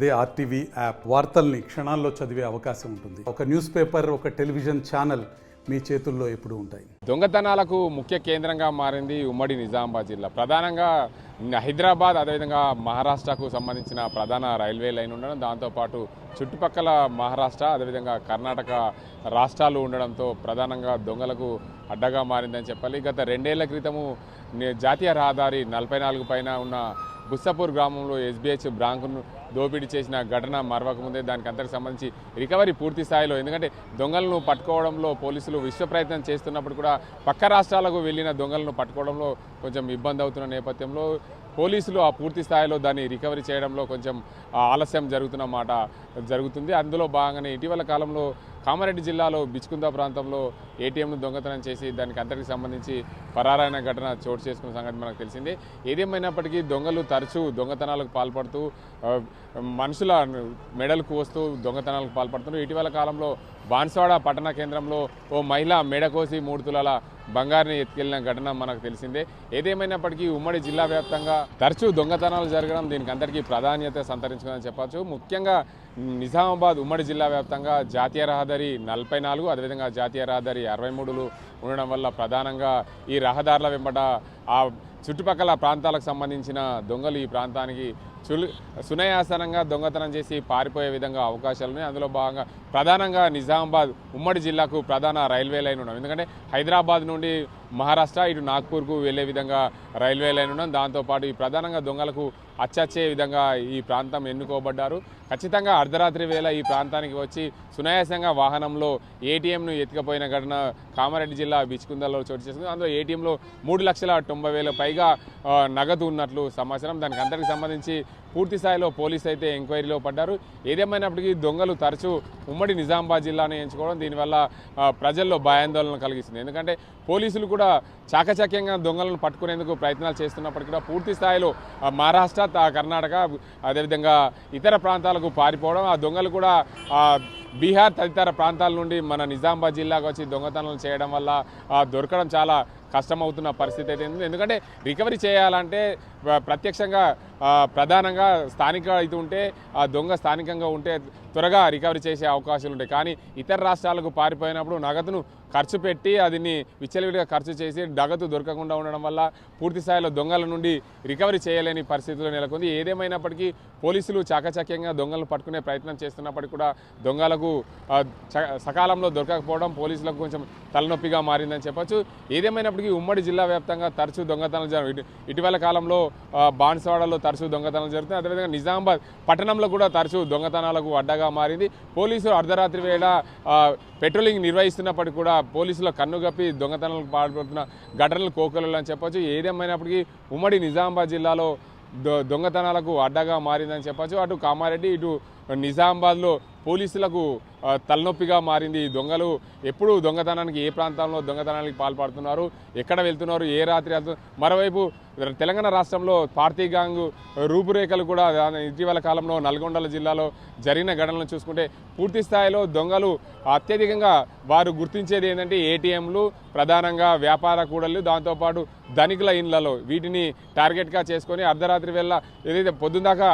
అదే RTV app వార్తల్ని క్షణాల్లో చదివే అవకాశం ఉంటుంది. ఒక న్యూస్ పేపర్, ఒక టెలివిజన్ ఛానల్ మీ చేతుల్లో ఎప్పుడూ ఉంటాయి. దొంగతనాలకు ముఖ్య కేంద్రంగా మారింది ఉమ్మడి నిజామాబాద్ జిల్లా. ప్రధానంగా హైదరాబాద్, అదేవిధంగా మహారాష్ట్రకు సంబంధించిన ప్రధాన రైల్వే లైన్ ఉండడం, దాంతోపాటు చుట్టుపక్కల మహారాష్ట్ర, అదేవిధంగా కర్ణాటక రాష్ట్రాలు ఉండడంతో ప్రధానంగా దొంగలకు అడ్డగా మారిందని చెప్పాలి. గత 2 ఏళ్ల క్రితము జాతీయ రహదారి 44 పైన ఉన్న బుస్సాపూర్ గ్రామంలో ఎస్బీహెచ్ బ్యాంకును దోపిడీ చేసిన ఘటన మరవకముందే దానికి అంతకు సంబంధించి రికవరీ పూర్తి స్థాయిలో, ఎందుకంటే దొంగలను పట్టుకోవడంలో పోలీసులు విశ్వ ప్రయత్నం చేస్తున్నప్పుడు కూడా పక్క రాష్ట్రాలకు వెళ్ళిన దొంగలను పట్టుకోవడంలో కొంచెం ఇబ్బంది అవుతున్న నేపథ్యంలో పోలీసులు ఆ పూర్తి స్థాయిలో దాన్ని రికవరీ చేయడంలో కొంచెం ఆలస్యం జరుగుతుంది. అందులో భాగంగానే ఇటీవల కాలంలో కామారెడ్డి జిల్లాలో బిచ్కుంద ప్రాంతంలో ఏటీఎంను దొంగతనం చేసి దానికి అంతటికి సంబంధించి పరారైన ఘటన చోటు చేసుకున్న సంగతి మనకు తెలిసిందే. ఏదేమైనప్పటికీ దొంగలు తరచూ దొంగతనాలకు పాల్పడుతూ మనుషుల మెడలకు వస్తూ దొంగతనాలకు పాల్పడుతున్నారు. ఇటీవల కాలంలో బాన్స్వాడ పట్టణ కేంద్రంలో ఓ మహిళ మెడ కోసి 3 తులాల బంగారుని ఎత్తుకెళ్లిన ఘటన మనకు తెలిసిందే. ఏదేమైనప్పటికీ ఉమ్మడి జిల్లా వ్యాప్తంగా తరచూ దొంగతనాలు జరగడం దీనికి అందరికీ ప్రాధాన్యత సంతరించుకుందని చెప్పచ్చు. ముఖ్యంగా నిజామాబాద్ ఉమ్మడి జిల్లా వ్యాప్తంగా జాతీయ రహదారి 44, అదేవిధంగా జాతీయ రహదారి 63లు ఉండడం వల్ల ప్రధానంగా ఈ రహదారుల వెంబట ఆ చుట్టుపక్కల ప్రాంతాలకు సంబంధించిన దొంగలు ఈ ప్రాంతానికి సునాయాసనంగా దొంగతనం చేసి పారిపోయే విధంగా అవకాశాలు ఉన్నాయి. అందులో భాగంగా ప్రధానంగా నిజామాబాద్ ఉమ్మడి జిల్లాకు ప్రధాన రైల్వే లైన్ ఉన్నాం. ఎందుకంటే హైదరాబాద్ నుండి మహారాష్ట్ర ఇటు నాగ్పూర్కు వెళ్ళే విధంగా రైల్వే లైన్ ఉన్నాం. దాంతోపాటు ఈ ప్రధానంగా దొంగలకు అచ్చచ్చే విధంగా ఈ ప్రాంతం ఎన్నుకోబడ్డారు. ఖచ్చితంగా అర్ధరాత్రి వేళ ఈ ప్రాంతానికి వచ్చి సునాయాసంగా వాహనంలో ఏటీఎంను ఎత్తుకపోయిన ఘటన కామారెడ్డి జిల్లా బిచ్కుందలో చోటు చేసుకుంది. అందులో ఏటీఎంలో 3,90,000 పైగా నగదు ఉన్నట్లు సమాచారం. దానికి అందరికి సంబంధించి పూర్తి స్థాయిలో పోలీసు అయితే ఎంక్వైరీలో పడ్డారు. ఏదేమైనప్పటికీ దొంగలు తరచూ ఉమ్మడి నిజామాబాద్ జిల్లాను ఎంచుకోవడం దీనివల్ల ప్రజల్లో భయాందోళన కలిగిస్తుంది. ఎందుకంటే పోలీసులు కూడా చాకచక్యంగా దొంగలను పట్టుకునేందుకు ప్రయత్నాలు చేస్తున్నప్పటికీ కూడా పూర్తి స్థాయిలో మహారాష్ట్ర, కర్ణాటక, అదేవిధంగా ఇతర ప్రాంతాలకు పారిపోవడం, ఆ దొంగలు కూడా బీహార్ తదితర ప్రాంతాల నుండి మన నిజామాబాద్ జిల్లాకు వచ్చి దొంగతనాలు చేయడం వల్ల దొరకడం చాలా కష్టమవుతున్న పరిస్థితి అయితే ఉంది. ఎందుకంటే రికవరీ చేయాలంటే ప్రత్యక్షంగా ప్రధానంగా స్థానిక అయితే ఉంటే ఆ దొంగ స్థానికంగా ఉంటే త్వరగా రికవరీ చేసే అవకాశాలు ఉంటాయి. కానీ ఇతర రాష్ట్రాలకు పారిపోయినప్పుడు నగదును ఖర్చు పెట్టి అదిని విచ్చలవిడిగా ఖర్చు చేసి నగదు దొరకకుండా ఉండడం వల్ల పూర్తి స్థాయిలో దొంగల నుండి రికవరీ చేయలేని పరిస్థితులు నెలకొంది. ఏదేమైనప్పటికీ పోలీసులు చాకచక్యంగా దొంగలను పట్టుకునే ప్రయత్నం చేస్తున్నప్పటికీ కూడా దొంగలకు సకాలంలో దొరకకపోవడం పోలీసులకు కొంచెం తలనొప్పిగా మారిందని చెప్పొచ్చు. ఏదేమైనప్పటికీ ఉమ్మడి జిల్లా వ్యాప్తంగా తరచూ దొంగతనాలు ఇటీవల కాలంలో బాన్స్వాడలో తరచూ దొంగతనాలు జరుగుతాయి. అదేవిధంగా నిజామాబాద్ పట్టణంలో కూడా తరచూ దొంగతనాలకు అడ్డగా మారింది. పోలీసులు అర్ధరాత్రి వేళ పెట్రోలింగ్ నిర్వహిస్తున్నప్పటికీ కూడా పోలీసుల కన్నుగప్పి దొంగతనాలకు పాల్పడుతున్న ఘటనలు కోకొల్లలు అని చెప్పొచ్చు. ఏదేమైనప్పటికీ ఉమ్మడి నిజామాబాద్ జిల్లాలో దొంగతనాలకు అడ్డగా మారిందని చెప్పొచ్చు. అటు కామారెడ్డి, ఇటు నిజామాబాద్లో పోలీసులకు తలనొప్పిగా మారింది. దొంగలు ఎప్పుడు దొంగతనానికి ఏ ప్రాంతంలో దొంగతనానికి పాల్పడుతున్నారు, ఎక్కడ వెళ్తున్నారు, ఏ రాత్రి వెళ్తున్నారు. మరోవైపు తెలంగాణ రాష్ట్రంలో పార్టీ గ్యాంగ్ రూపురేఖలు కూడా ఇటీవల కాలంలో నల్గొండ జిల్లాలో జరిగిన ఘటనలను చూసుకుంటే పూర్తి స్థాయిలో దొంగలు అత్యధికంగా వారు గుర్తించేది ఏంటంటే ఏటీఎంలు, ప్రధానంగా వ్యాపార కూడళ్ళు, దాంతోపాటు ధనికుల ఇండ్లలో వీటిని టార్గెట్గా చేసుకొని అర్ధరాత్రి వేళ ఏదైతే పొద్దుందాకా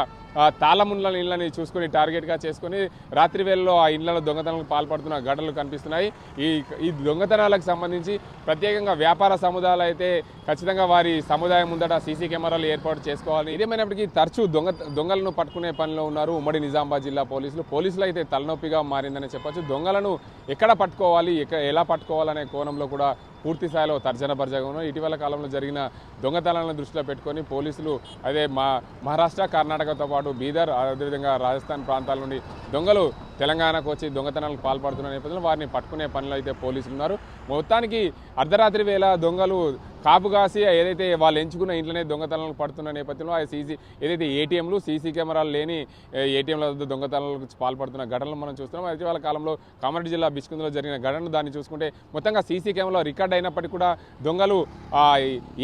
తాళమున్న ఇళ్ళని చూసుకొని టార్గెట్గా చేసుకొని రాత్రి వేళలో ఆ ఇళ్లలో దొంగతనాలకు పాల్పడుతున్న ఘటనలు కనిపిస్తున్నాయి. ఈ దొంగతనాలకు సంబంధించి ప్రత్యేకంగా వ్యాపార సముదాయాలు అయితే ఖచ్చితంగా వారి సముదాయం ముందట సీసీ కెమెరాలు ఏర్పాటు చేసుకోవాలి. ఇదేమైనప్పటికీ తరచూ దొంగలను పట్టుకునే పనిలో ఉన్నారు ఉమ్మడి నిజామాబాద్ జిల్లా పోలీసులు అయితే తలనొప్పిగా మారిందని చెప్పొచ్చు. దొంగలను ఎక్కడ పట్టుకోవాలి, ఎలా పట్టుకోవాలనే కోణంలో కూడా పూర్తి స్థాయిలో తర్జన భర్జగా ఉన్నారు. ఇటీవల కాలంలో జరిగిన దొంగతనాలను దృష్టిలో పెట్టుకొని పోలీసులు అదే మహారాష్ట్ర, కర్ణాటకతో పాటు బీదర్, అదేవిధంగా రాజస్థాన్ ప్రాంతాల నుండి దొంగలు తెలంగాణకు వచ్చి దొంగతనాలకు పాల్పడుతున్న నేపథ్యంలో వారిని పట్టుకునే పనిలో అయితే పోలీసులు ఉన్నారు. మొత్తానికి అర్ధరాత్రి వేళ దొంగలు కాపు కాసి ఏదైతే వాళ్ళు ఎంచుకున్న ఇంట్లోనే దొంగతనాలకు పడుతున్న నేపథ్యంలో ఆ ఏదైతే ఏటీఎంలు, సీసీ కెమెరాలు లేని ఏటీఎంల దొంగతనాలకు పాల్పడుతున్న ఘటనలు మనం చూస్తున్నాం. ఇటీవల కాలంలో కామారెడ్డి జిల్లా బిచ్కుందలో జరిగిన ఘటనలు దాన్ని చూసుకుంటే మొత్తంగా సీసీ కెమెరాలో రికార్డ్ అయినప్పటికీ కూడా దొంగలు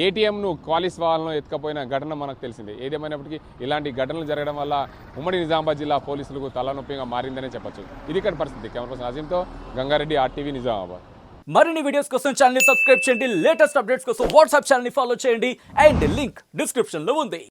ఏటీఎంను క్వాలిస్ వాళ్ళను ఎత్తుకపోయిన ఘటన మనకు తెలిసిందే. ఏదేమైనప్పటికీ ఇలాంటి ఘటనలు జరగడం వల్ల ఉమ్మడి నిజామాబాద్ జిల్లా పోలీసులకు తలనొప్పిగా మారిందనే చెప్పొచ్చు. ఇది ఇక్కడ పరిస్థితి. కెమెరా పర్సన్ అజీంతో గంగారెడ్డి, ఆర్టీవీ, నిజామాబాద్. మరిన్ని వీడియోస్ కోసం ఛానల్ ని సబ్స్క్రైబ్ చేయండి. లేటెస్ట్ అప్డేట్స్ కోసం వాట్సాప్ ఛానల్ ని ఫాలో చేయండి. అండ్ లింక్ డిస్క్రిప్షన్ లో ఉంది.